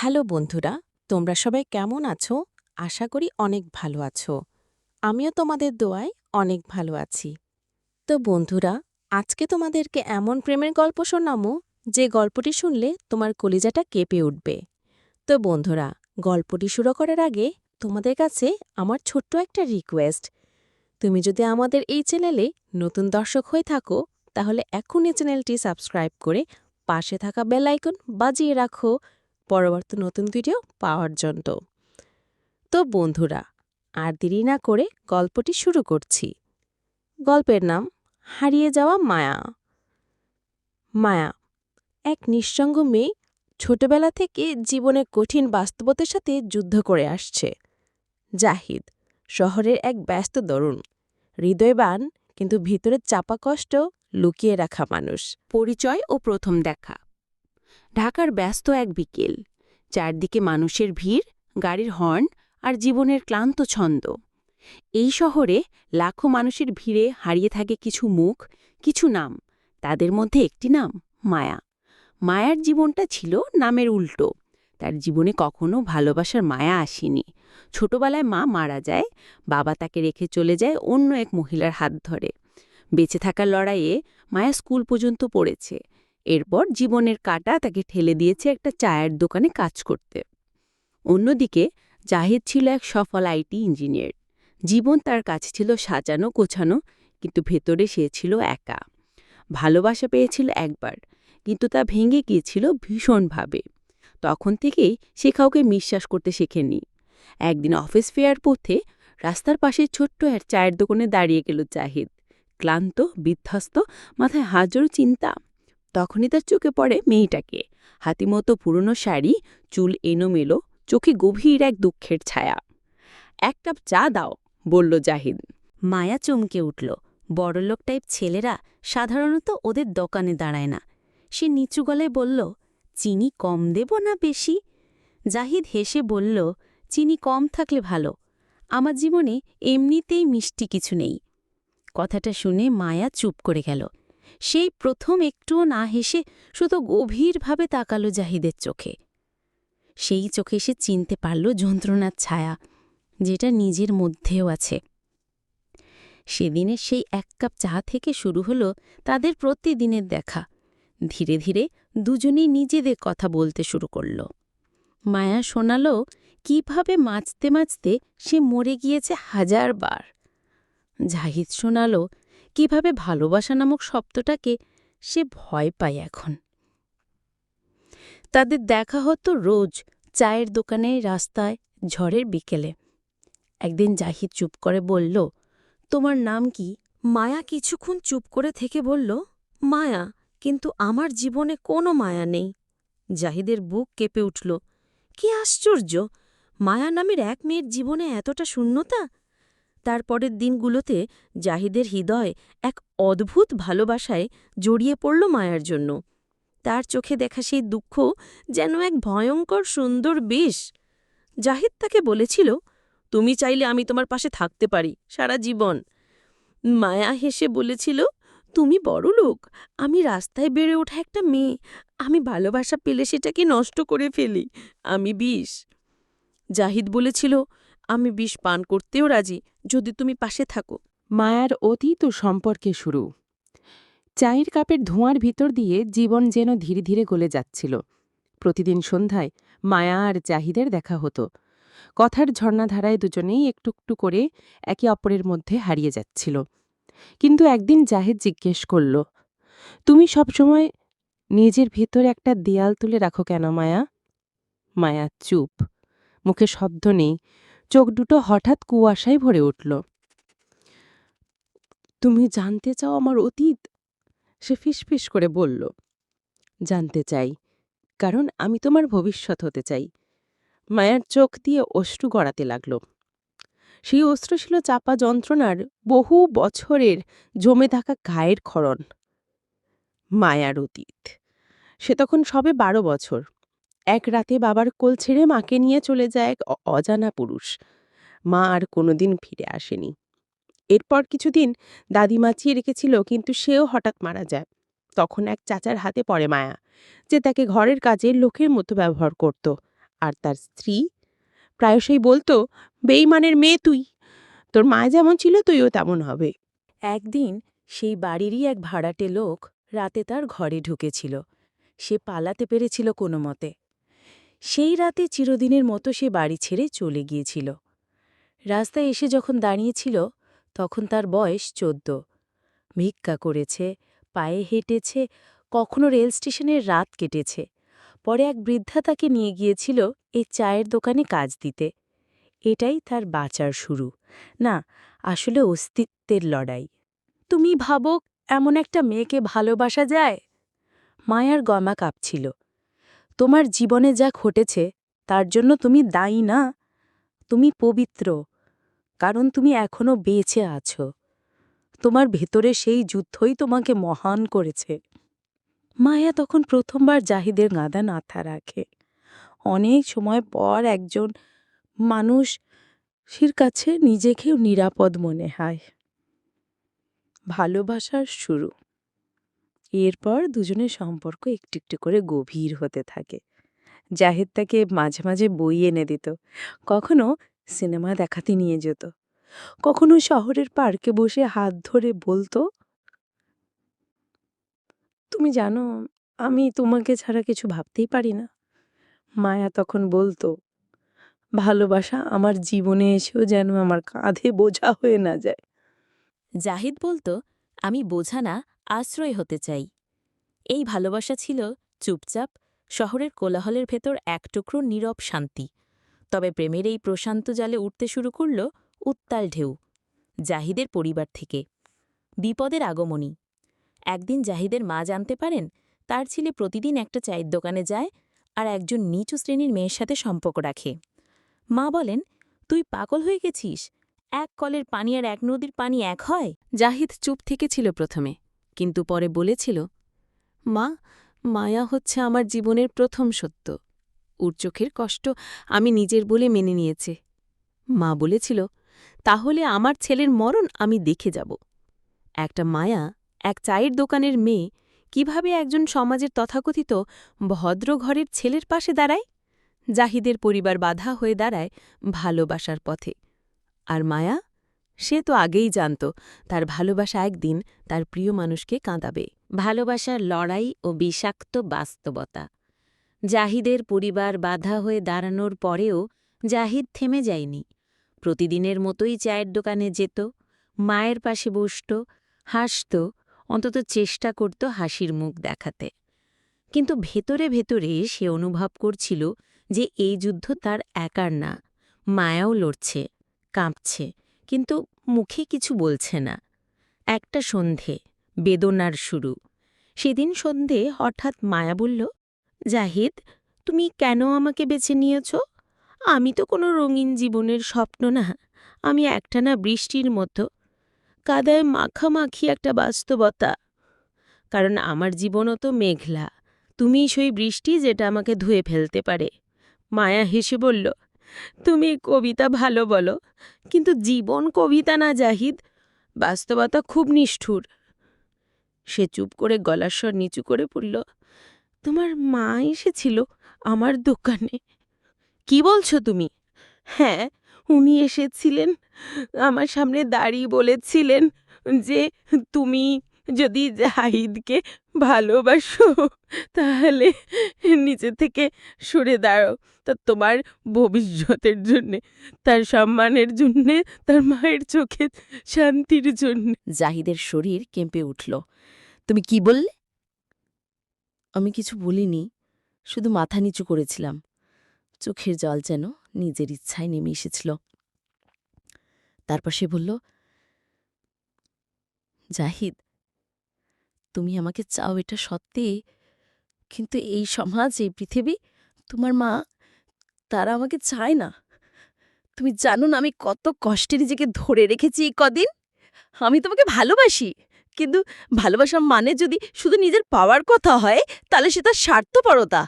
Hello বন্ধুরা, তোমরা সবাই কেমন আছো? আশা করি অনেক ভালো আছো। আমিও তোমাদের দোয়ায় অনেক ভালো আছি। তো বন্ধুরা, আজকে তোমাদেরকে এমন প্রেমের গল্প শোনামো যে গল্পটি শুনলে তোমার কলিজাটা কেঁপে উঠবে। তো বন্ধুরা, গল্পটি শুরু করার আগে তোমাদের কাছে আমার ছোট্ট একটা রিকোয়েস্ট। তুমি যদি আমাদের এই চ্যানেলে নতুন দর্শক হয়ে থাকো, তাহলে এখনই চ্যানেলটি সাবস্ক্রাইব করে পাশে থাকা বেল আইকন বাজিয়ে রাখো পরবর্তী নতুন ভিডিও পাওয়ার জন্য। তো বন্ধুরা, আর দেরি না করে গল্পটি শুরু করছি। গল্পের নাম হারিয়ে যাওয়া মায়া। মায়া এক নিঃসঙ্গ মেয়ে, ছোটবেলা থেকে জীবনের কঠিন বাস্তবতার সাথে যুদ্ধ করে আসছে। জাহিদ শহরের এক ব্যস্ত তরুণ, হৃদয়বান কিন্তু ভিতরে চাপা কষ্ট লুকিয়ে রাখা মানুষ। পরিচয় ও প্রথম দেখা। ঢাকার ব্যস্ত এক বিকেল, চারদিকে মানুষের ভিড়, গাড়ির হর্ন আর জীবনের ক্লান্ত ছন্দ। এই শহরে লাখো মানুষের ভিড়ে হারিয়ে থাকে কিছু মুখ, কিছু নাম। তাদের মধ্যে একটি নাম মায়া। মায়ার জীবনটা ছিল নামের উল্টো। তার জীবনে কখনো ভালোবাসার মায়া আসেনি। ছোটবেলায় মা মারা যায়, বাবা তাকে রেখে চলে যায় অন্য এক মহিলার হাত ধরে। বেঁচে থাকার লড়াইয়ে মায়া স্কুল পর্যন্ত পড়েছে। এরপর জীবনের কাঁটা তাকে ঠেলে দিয়েছে একটা চায়ের দোকানে কাজ করতে। অন্যদিকে জাহিদ ছিল এক সফল আইটি ইঞ্জিনিয়ার। জীবন তার কাছে ছিল সাজানো গোছানো, কিন্তু ভেতরে সে ছিল একা। ভালোবাসা পেয়েছিল একবার, কিন্তু তা ভেঙে গিয়েছিল ভীষণভাবে। তখন থেকেই সে কাউকে বিশ্বাস করতে শেখেনি। একদিন অফিস ফেয়ার পথে রাস্তার পাশে ছোট্ট এক চায়ের দোকানে দাঁড়িয়ে গেল জাহিদ। ক্লান্ত, বিধ্বস্ত, মাথায় হাজারো চিন্তা। তখনই তার চোখে পড়ে মেয়েটাকে। হাতিমতো পুরনো শাড়ি, চুল এলোমেলো, চোখে গভীর এক দুঃখের ছায়া। এক কাপ চা দাও, বলল জাহিদ। মায়া চমকে উঠল। বড়লোক টাইপ ছেলেরা সাধারণত ওদের দোকানে দাঁড়ায় না। সে নিচু গলায় বলল, চিনি কম দেব না বেশি? জাহিদ হেসে বলল, চিনি কম থাকলে ভালো। আমার জীবনে এমনিতেই মিষ্টি কিছু নেই। কথাটা শুনে মায়া চুপ করে গেল। সেই প্রথম একটুও না হেসে শুধু গভীরভাবে তাকালো জাহিদের চোখে। সেই চোখে সে চিনতে পারল যন্ত্রণার ছায়া, যেটা নিজের মধ্যেও আছে। সেদিনের সেই এক কাপ চা থেকে শুরু হলো তাদের প্রতিদিনের দেখা। ধীরে ধীরে দুজনেই নিজেদের কথা বলতে শুরু করল। মায়া শোনাল কিভাবে মাঝতে মাঝতে সে মরে গিয়েছে 1000 বার। জাহিদ শোনাল কিভাবে ভালোবাসা নামক শব্দটাকে সে ভয় পায় এখন। তাদের দেখা হতো রোজ, চায়ের দোকানে, রাস্তায়, ঝড়ের বিকেলে। একদিন জাহিদ চুপ করে বলল, তোমার নাম কি? মায়া কিছুক্ষণ চুপ করে থেকে বলল, মায়া, কিন্তু আমার জীবনে কোনো মায়া নেই। জাহিদের বুক কেঁপে উঠল। কি আশ্চর্য! মায়া নামের এক মেয়ের জীবনে এতটা শূন্যতা! তারপরের দিনগুলোতে জাহিদের হৃদয় এক অদ্ভুত ভালোবাসায় জড়িয়ে পড়ল মায়ার জন্য। তার চোখে দেখা সেই দুঃখ যেন এক ভয়ঙ্কর সুন্দর বিষ। জাহিদ তাকে বলেছিল, তুমি চাইলে আমি তোমার পাশে থাকতে পারি সারা জীবন। মায়া হেসে বলেছিল, তুমি বড়লোক, আমি রাস্তায় বেড়ে ওঠা একটা মেয়ে। আমি ভালোবাসা পেলে সেটাকে নষ্ট করে ফেলি। আমি বিষ। জাহিদ বলেছিল, আমি বিষ পান করতেও রাজি, যদি তুমি পাশে থাকো। মায়ার অতীত ও সম্পর্কে শুরু। চায়ের কাপের ধোঁয়ার ভিতর দিয়ে জীবন যেন ধীরে ধীরে গলে যাচ্ছিল। প্রতিদিন সন্ধ্যায় মায়া আর জাহিদের দেখা হতো। কথার ঝর্ণাধারায় দুজনেই একটু একটু করে একে অপরের মধ্যে হারিয়ে যাচ্ছিল। কিন্তু একদিন জাহিদ জিজ্ঞেস করল, তুমি সবসময় নিজের ভেতর একটা দেয়াল তুলে রাখো কেন মায়া? মায়া চুপ, মুখে শব্দ নেই, চোখ দুটো হঠাৎ কুয়াশায় ভরে উঠল। তুমি জানতে চাও আমার অতীত? সে ফিসফিস করে বলল, জানতে চাই, কারণ আমি তোমার ভবিষ্যৎ হতে চাই। মায়ার চোখ দিয়ে অশ্রু গড়াতে লাগল। সেই অশ্রু ছিল চাপা যন্ত্রণার, বহু বছরের জমে থাকা গায়ের ক্ষরণ। মায়ার অতীত। সে তখন সবে 12 বছর। এক রাতে বাবার কোল ছেড়ে মাকে নিয়ে চলে যায় এক অজানা পুরুষ। মা আর কোনোদিন ফিরে আসেনি। এরপর কিছুদিন দাদিমা চেয়ে রেখেছিল, কিন্তু সেও হঠাৎ মারা যায়। তখন এক চাচার হাতে পড়ে মায়া, যে তাকে ঘরের কাজে লোকের মতো ব্যবহার করত। আর তার স্ত্রী প্রায়শই বলতো, বেইমানের মেয়ে তুই, তোর মা যেমন ছিল তুইও তেমন হবে। একদিন সেই বাড়িরই এক ভাড়াটে লোক রাতে তার ঘরে ঢুকেছিল। সে পালাতে পেরেছিল কোনো মতে। সেই রাতে চিরদিনের মতো সে বাড়ি ছেড়ে চলে গিয়েছিল। রাস্তায় এসে যখন দাঁড়িয়েছিল তখন তার বয়স ১৪। ভিক্ষা করেছে, পায়ে হেঁটেছে, কখনো রেল স্টেশনের রাত কেটেছে। পরে এক বৃদ্ধা তাকে নিয়ে গিয়েছিল এই চায়ের দোকানে কাজ দিতে। এটাই তার বাঁচার শুরু, না, আসলে অস্তিত্বের লড়াই। তুমি ভাবো এমন একটা মেয়েকে ভালোবাসা যায়? মায়ার গমা কাঁপছিল। তোমার জীবনে যা ঘটেছে তার জন্য তুমি দায়ী না। তুমি পবিত্র, কারণ তুমি এখনো বেঁচে আছো। তোমার ভেতরে সেই যুদ্ধই তোমাকে মহান করেছে। মায়া তখন প্রথমবার জাহিদের গাদা মাথা রাখে। অনেক সময় পর একজন মানুষের কাছে নিজেকেও নিরাপদ মনে হয়। ভালোবাসার শুরু। এরপর দুজনের সম্পর্ক একটু একটু করে গভীর হতে থাকে। জাহিদ তাকে মাঝে মাঝে বই এনে দিত, কখনো সিনেমা দেখাতে নিয়ে যেত, কখনো শহরের পার্কে বসে হাত ধরে বলতো, তুমি জানো আমি তোমাকে ছাড়া কিছু ভাবতেই পারি না। মায়া তখন বলতো, ভালোবাসা আমার জীবনে এসেও যেন আমার কাঁধে বোঝা হয়ে না যায়। জাহিদ বলতো, আমি বোঝা না, আশ্রয় হতে চাই। এই ভালোবাসা ছিল চুপচাপ, শহরের কোলাহলের ভেতর এক টুকরো নীরব শান্তি। তবে প্রেমের এই প্রশান্ত জালে উঠতে শুরু করল উত্তাল ঢেউ। জাহিদের পরিবার থেকে বিপদের আগমনী। একদিন জাহিদের মা জানতে পারেন তার ছেলে প্রতিদিন একটা চায়ের দোকানে যায় আর একজন নিচু শ্রেণীর মেয়ের সাথে সম্পর্ক রাখে। মা বলেন, তুই পাগল হয়ে গেছিস? এক কলের পানি আর এক নদীর পানি এক হয়? জাহিদ চুপ থেকেছিল প্রথমে, কিন্তু পরে বলেছিল, মা, মায়া হচ্ছে আমার জীবনের প্রথম সত্য। ওর চোখের কষ্ট আমি নিজের বলে মেনে নিয়েছে। মা বলেছিল, তাহলে আমার ছেলের মরণ আমি দেখে যাব। একটা মায়া, এক চায়ের দোকানের মেয়ে, কিভাবে একজন সমাজের তথাকথিত ভদ্র ঘরের ছেলের পাশে দাঁড়ায়? জাহিদের পরিবার বাধা হয়ে দাঁড়ায় ভালোবাসার পথে। আর মায়া, সে তো আগেই জানত তার ভালোবাসা একদিন তার প্রিয় মানুষকে কাঁদাবে। ভালোবাসার লড়াই ও বিষাক্ত বাস্তবতা। জাহিদের পরিবার বাধা হয়ে দাঁড়ানোর পরেও জাহিদ থেমে যায়নি। প্রতিদিনের মতোই চায়ের দোকানে যেত, মায়ের পাশে বসত, হাসত, অন্তত চেষ্টা করত হাসির মুখ দেখাতে। কিন্তু ভেতরে ভেতরে সে অনুভব করছিল যে এই যুদ্ধ তার একার না। মায়াও লড়ছে, কাঁপছে, কিন্তু মুখে কিছু বলছে না। একটা সন্ধে, বেদনার শুরু। সেদিন সন্ধে হঠাৎ মায়া বলল, জাহিদ, তুমি কেন আমাকে বেছে নিয়েছ? আমি তো কোনো রঙিন জীবনের স্বপ্ন না, আমি একটানা বৃষ্টির মতো, কাদায় মাখামাখি একটা বাস্তবতা। কারণ আমার জীবনও তো মেঘলা, তুমিই সেই বৃষ্টি যেটা আমাকে ধুয়ে ফেলতে পারে। মায়া হেসে বলল, তুমি কবিতা ভালো বলো, কিন্তু জীবন কবিতা না জাহিদ, বাস্তবতা খুব নিষ্ঠুর। সে চুপ করে গলার স্বর নিচু করে পড়ল, তোমার মা এসেছিল আমার দোকানে। কি বলছো তুমি? হ্যাঁ, উনি এসেছিলেন, আমার সামনে দাঁড়িয়ে বলেছিলেন যে তুমি যদি জাহিদকে ভালোবাসো তাহলে নিচে থেকে সরে দাঁড়াও, তা তোমার ভবিষ্যতের জন্যে, তার সম্মানের জন্যে, তার মায়ের চোখে শান্তির জন্য। জাহিদের শরীর কেঁপে উঠল। তুমি কি বললে? আমি কিছু বলিনি, শুধু মাথা নিচু করেছিলাম। চোখের জল যেন নিজের ইচ্ছায় নেমে এসেছিল। তারপর সে বলল, জাহিদ, তুমি আমাকে চাও এটা সত্যি, কিন্তু এই সমাজ, এই পৃথিবী, তোমার মা, তারা আমাকে চায় না। তুমি জানো না আমি কত কষ্টে নিজেকে ধরে রেখেছি এই কদিন। আমি তোমাকে ভালোবাসি, কিন্তু ভালোবাসা মানে যদি শুধু নিজের পাওয়ার কথা হয় তাহলে সেটা স্বার্থপরতা।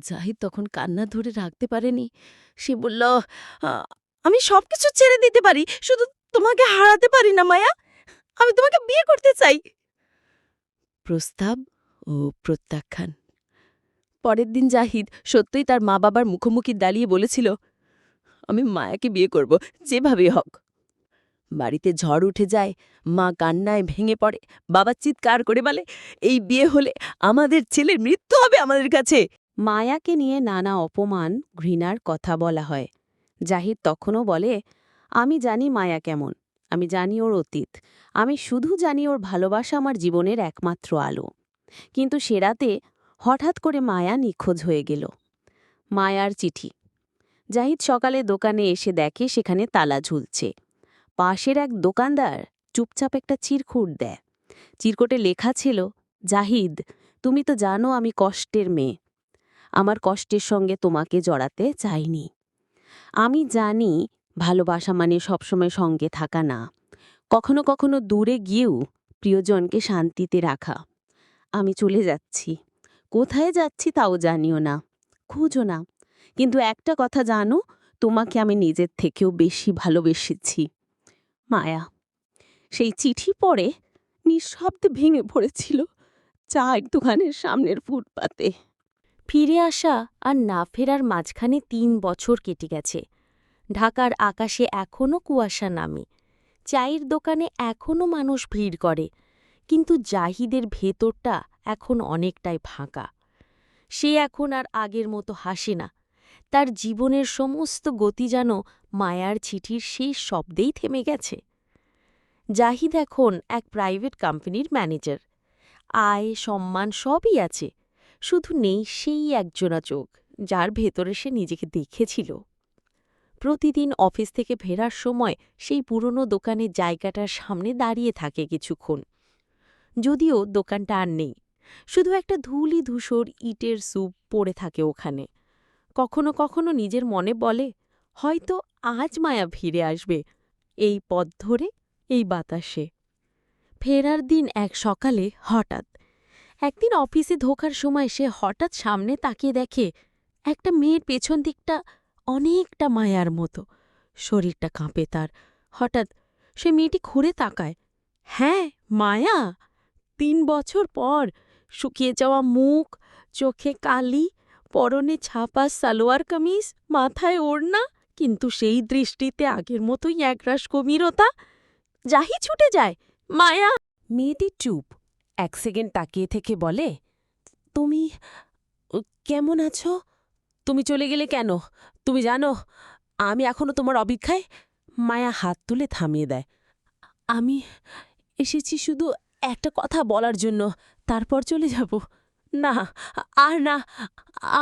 জাহিদ তখন কান্না ধরে রাখতে পারেনি। সে বলল, আমি সবকিছু ছেড়ে দিতে পারি, শুধু তোমাকে হারাতে পারি না মায়া। আমি তোমাকে বিয়ে করতে চাই। প্রস্তাব ও প্রত্যাখ্যান। পরের দিন জাহিদ সত্যই তার মা বাবার মুখোমুখি দাঁড়িয়ে বলেছিল, আমি মায়াকে বিয়ে করব, যেভাবেই হোক। বাড়িতে ঝড় উঠে যায়, মা কান্নায় ভেঙে পড়ে, বাবা চিৎকার করে বলে, এই বিয়ে হলে আমাদের ছেলের মৃত্যু হবে আমাদের কাছে। মায়াকে নিয়ে নানা অপমান, ঘৃণার কথা বলা হয়। জাহিদ তখনও বলে, আমি জানি মায়া কেমন, আমি জানি ওর অতীত, আমি শুধু জানি ওর ভালোবাসা আমার জীবনের একমাত্র আলো। কিন্তু সে রাতে হঠাৎ করে মায়া নিখোঁজ হয়ে গেল। মায়ার চিঠি। জাহিদ সকালে দোকানে এসে দেখে সেখানে তালা ঝুলছে। পাশের এক দোকানদার চুপচাপ একটা চিরকুট দেয়। চিরকুটে লেখা ছিল, জাহিদ, তুমি তো জানো আমি কষ্টের মেয়ে, আমার কষ্টের সঙ্গে তোমাকে জড়াতে চাইনি। আমি জানি ভালোবাসা মানে সবসময় সঙ্গে থাকা না, কখনো কখনো দূরে গিয়েও প্রিয়জনকে শান্তিতে রাখা। আমি চলে যাচ্ছি, কোথায় যাচ্ছি তাও জানিও না, খুঁজো না, কিন্তু একটা কথা জানো, তোমাকে আমি নিজের থেকেও বেশি ভালোবেসেছি। মায়া। সেই চিঠি পড়ে নিঃশব্দে ভেঙে পড়েছিল চায়ের দোকানের সামনের ফুটপাতে। ফিরে আসা আর না ফেরার মাঝখানে ৩ বছর কেটে গেছে। ঢাকার আকাশে এখনও কুয়াশা নামে, চায়ের দোকানে এখনও মানুষ ভিড় করে, কিন্তু জাহিদের ভেতরটা এখন অনেকটাই ফাঁকা। সে এখন আর আগের মতো হাসে না, তার জীবনের সমস্ত গতি যেন মায়ার চিঠির শেষ শব্দেই থেমে গেছে। জাহিদ এখন এক প্রাইভেট কোম্পানির ম্যানেজার। আয়, সম্মান সবই আছে, শুধু নেই সেই একজোড়া চোখ যার ভেতরে সে নিজেকে দেখেছিল। প্রতিদিন অফিস থেকে ফেরার সময় সেই পুরনো দোকানের জায়গাটার সামনে দাঁড়িয়ে থাকে কিছুক্ষণ। যদিও দোকানটা আর নেই, শুধু একটা ধুলি ধূসর ইটের স্তূপ পড়ে থাকে ওখানে। কখনো কখনো নিজের মনে বলে, হয়তো আজ মায়া ফিরে আসবে, এই পথ ধরে, এই বাতাসে। ফেরার দিন এক সকালে হঠাৎ একদিন অফিসে ঢোকার সময় সে হঠাৎ সামনে তাকিয়ে দেখে একটা মেয়ের পেছন দিকটা অনেকটা মায়ার মতো। শরীরটা কাঁপে তার। হঠাৎ সে মেয়েটি ঘুরে তাকায়। হ্যাঁ, মায়া। ৩ বছর পর, শুকিয়ে যাওয়া মুখ, চোখে কালি, পরনে ছাপা সালোয়ার কামিজ, মাথায় ওড়না, কিন্তু সেই দৃষ্টিতে আগের মতোই একরাশ গভীরতা। জাহি ছুটে যায়, মায়া। মেয়েটি চুপ, ১ সেকেন্ড তাকিয়ে থেকে বলে, তুমি কেমন আছো? তুমি চলে গেলে কেন? তুমি জানো আমি এখনো তোমার অপেক্ষায়। মায়া হাত তুলে থামিয়ে দেয়। আমি এসেছি শুধু একটা কথা বলার জন্য, তারপর চলে যাব। না, আর না,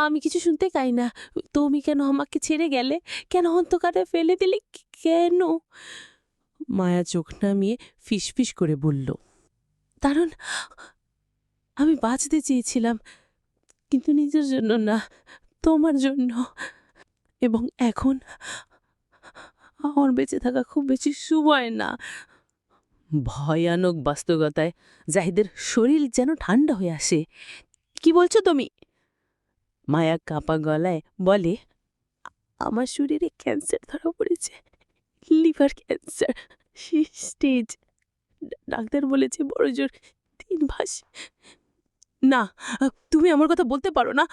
আমি কিছু শুনতে চাই না। তুমি কেন আমাকে ছেড়ে গেলে? কেন অন্ধকারে ফেলে দিলে? কেন? মায়া চোখ নামিয়ে ফিসফিস করে বলল, কারণ আমি বাঁচতে চেয়েছিলাম, কিন্তু নিজের জন্য না, তোমার জন্য। এবং এখন আমার বেঁচে থাকা খুব বেশি সময় না। ভয়ানক বাস্তবতায় জাহিদের শরীর যেন ঠান্ডা হয়ে আসে। কি বলছো তুমি? মায়া কাঁপা গলায় বলে, আমার শরীরে ক্যান্সার ধরা পড়েছে, লিভার ক্যান্সার, স্টেজ। ডাক্তার বলেছে বড় জোর ৩ মাস। না, তুমি আমার কথা বলতে পারো না।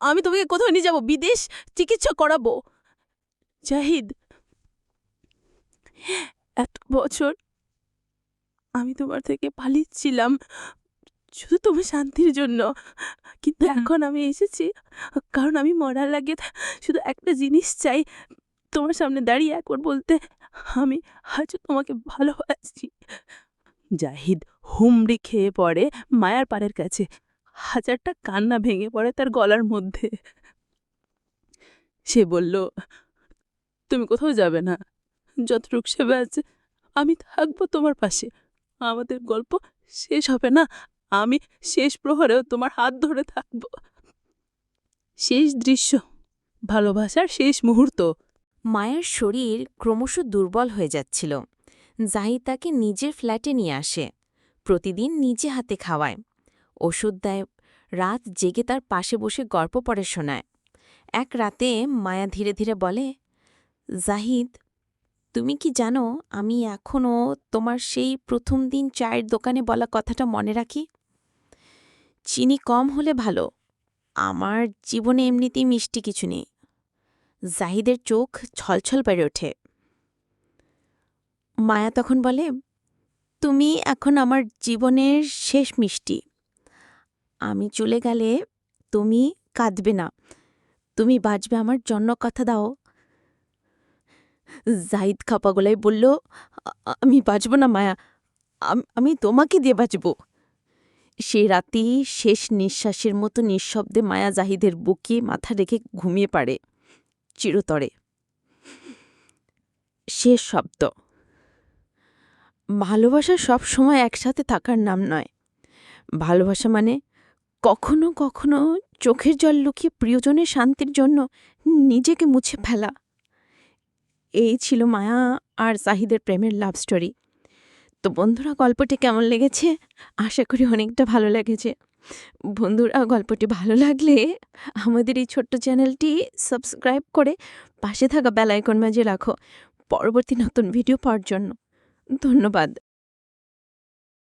আমি তোমাকে কোথাও নিয়ে যাব, বিদেশ চিকিৎসা করাবো। জাহিদ, এত বছর আমি তোমার থেকে পালিয়েছিলাম শুধু তোমার শান্তির জন্য, কিন্তু এখন আমি এসেছি কারণ আমি মরার আগে শুধু একটা জিনিস চাই, তোমার সামনে দাঁড়িয়ে একবার বলতে, আমি আজ তোমাকে ভালোবাসি। জাহিদ হুমড়ি খেয়ে পড়ে মায়ার পাড়ের কাছে। হাজারটা কান্না ভেঙে পড়ে তার গলার মধ্যে। সে বলল, তুমি কোথাও যাবে না, যতটুকু সেবা আছে আমি থাকবো তোমার পাশে। আমাদের গল্প শেষ হবে না, আমি শেষ প্রহরেও তোমার হাত ধরে থাকব। শেষ দৃশ্য, ভালোবাসার শেষ মুহূর্ত। মায়ের শরীর ক্রমশ দুর্বল হয়ে যাচ্ছিল। জাহিদ তাকে নিজের ফ্ল্যাটে নিয়ে আসে, প্রতিদিন নিজে হাতে খাওয়ায়, ওষুধ দেয়, রাত জেগে তার পাশে বসে গল্প পড়ে শোনায়। এক রাতে মায়া ধীরে ধীরে বলে, জাহিদ, তুমি কি জানো আমি এখনও তোমার সেই প্রথম দিন চায়ের দোকানে বলা কথাটা মনে রাখি। চিনি কম হলে ভালো, আমার জীবনে এমনিতেই মিষ্টি কিছু নেই। জাহিদের চোখ ছলছল বেড়ে ওঠে। মায়া তখন বলে, তুমি এখন আমার জীবনের শেষ মিষ্টি। আমি চলে গেলে তুমি কাঁদবে না, তুমি বাঁচবে আমার জন্য, কথা দাও। জাহিদ খাপা গলায় বলল, আমি বাঁচব না মায়া, আমি তোমাকে দিয়ে বাঁচব। সেই রাতেই শেষ নিঃশ্বাসের মতো নিঃশব্দে মায়া জাহিদের বুকে মাথা রেখে ঘুমিয়ে পাড়ে চিরতরে। শেষ শব্দ। ভালোবাসা সব সময় একসাথে থাকার নাম নয়। ভালোবাসা মানে কখনো কখনো চোখের জল লুকিয়ে প্রিয়জনের শান্তির জন্য নিজেকে মুছে ফেলা। এই ছিল মায়া আর জাহিদের প্রেমের লাভ স্টোরি। তো বন্ধুরা, গল্পটি কেমন লেগেছে? আশা করি অনেকটা ভালো লেগেছে। বন্ধুরা, গল্পটি ভালো লাগলে আমাদের এই ছোট্ট চ্যানেলটি সাবস্ক্রাইব করে পাশে থাকা বেল আইকন বাজিয়ে রাখো পরবর্তী নতুন ভিডিও পাওয়ার জন্য। ধন্যবাদ।